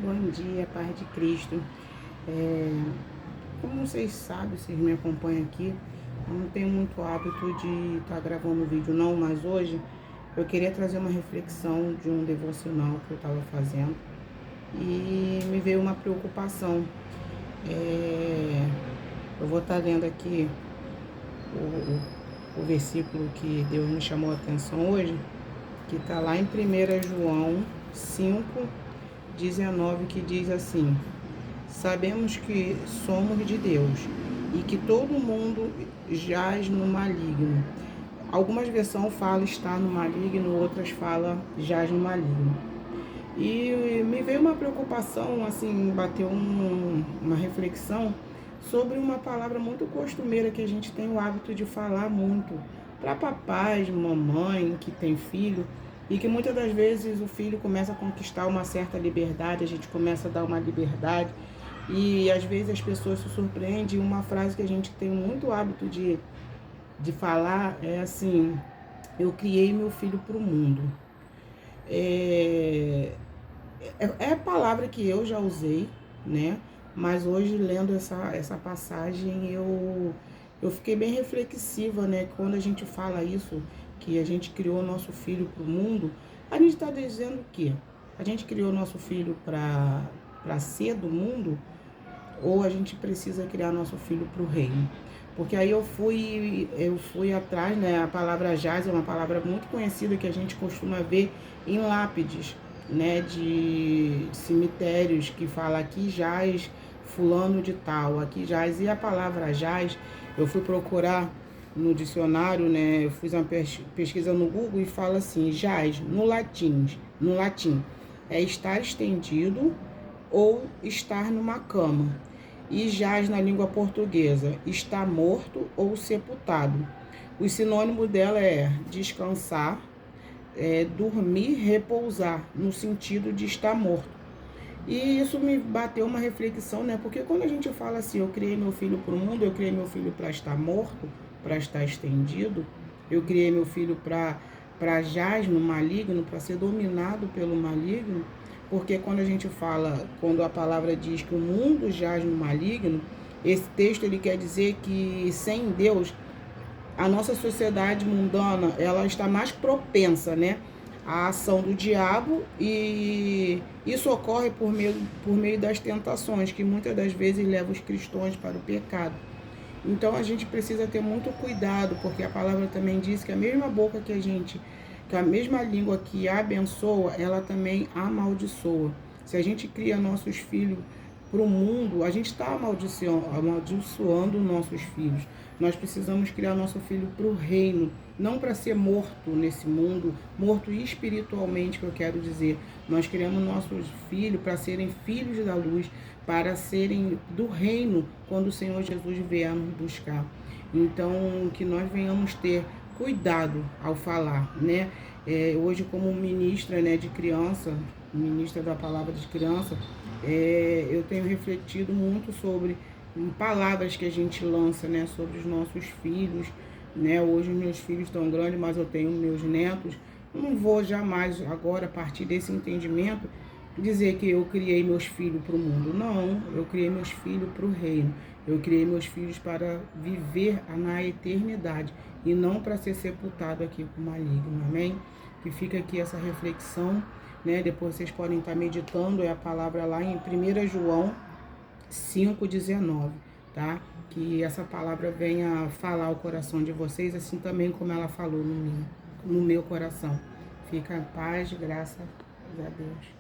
Bom dia, paz de Cristo. Como vocês sabem, vocês me acompanham aqui, eu não tenho muito hábito de estar gravando vídeo não, mas hoje eu queria trazer uma reflexão de um devocional que eu estava fazendo e me veio uma preocupação. Eu vou estar lendo aqui o versículo que Deus me chamou a atenção hoje, que está lá em 1 João 5:19, que diz assim: sabemos que somos de Deus e que todo mundo jaz no maligno. Algumas versões falam está no maligno, outras falam jaz no maligno. E me veio uma preocupação, assim, bateu uma reflexão sobre uma palavra muito costumeira que a gente tem o hábito de falar muito para papais, mamãe que tem filho, e que muitas das vezes o filho começa a conquistar uma certa liberdade, a gente começa a dar uma liberdade, e às vezes as pessoas se surpreendem. Uma frase que a gente tem muito hábito de falar é assim: eu criei meu filho para o mundo. É a palavra que eu já usei, né? Mas hoje, lendo essa passagem, eu fiquei bem reflexiva, né? Quando a gente fala isso, que a gente criou nosso filho para o mundo, a gente está dizendo o quê? A gente criou nosso filho para ser do mundo, ou a gente precisa criar nosso filho para o reino? Porque aí eu fui atrás, né? A palavra jaz é uma palavra muito conhecida que a gente costuma ver em lápides, né? De cemitérios, que fala aqui jaz fulano de tal, aqui jaz. E a palavra jaz, eu fui procurar no dicionário, né? Eu fiz uma pesquisa no Google e fala assim: jaz no latim é estar estendido ou estar numa cama. E jaz na língua portuguesa, está morto ou sepultado. O sinônimo dela é descansar, dormir, repousar, no sentido de estar morto. E isso me bateu uma reflexão, né? Porque quando a gente fala assim: eu criei meu filho para o mundo, eu criei meu filho para estar morto, para estar estendido, eu criei meu filho para jaz no maligno, para ser dominado pelo maligno. Porque quando a palavra diz que o mundo jaz no maligno, esse texto ele quer dizer que sem Deus, a nossa sociedade mundana, ela está mais propensa, né, à ação do diabo, e isso ocorre por meio das tentações, que muitas das vezes levam os cristãos para o pecado. Então a gente precisa ter muito cuidado, porque a palavra também diz que a mesma boca que a mesma língua que abençoa, ela também amaldiçoa. Se a gente cria nossos filhos para o mundo, a gente está amaldiçoando nossos filhos. Nós precisamos criar nosso filho para o reino, não para ser morto nesse mundo, morto espiritualmente, que eu quero dizer. Nós criamos nossos filhos para serem filhos da luz, para serem do reino quando o Senhor Jesus vier nos buscar. Então, que nós venhamos ter cuidado ao falar, né? Hoje, como ministra, né, de criança, ministra da palavra de criança, eu tenho refletido muito sobre palavras que a gente lança, né, sobre os nossos filhos, né? Hoje meus filhos estão grandes, mas eu tenho meus netos. Eu não vou jamais agora, a partir desse entendimento, dizer que eu criei meus filhos para o mundo. Não, eu criei meus filhos para o reino. Eu criei meus filhos para viver na eternidade e não para ser sepultado aqui com o maligno, amém? Que fica aqui essa reflexão, né? Depois vocês podem estar meditando, é a palavra lá em 1 João 5:19, tá? Que essa palavra venha falar ao coração de vocês, assim também como ela falou no meu coração. Fica em paz, graças a Deus.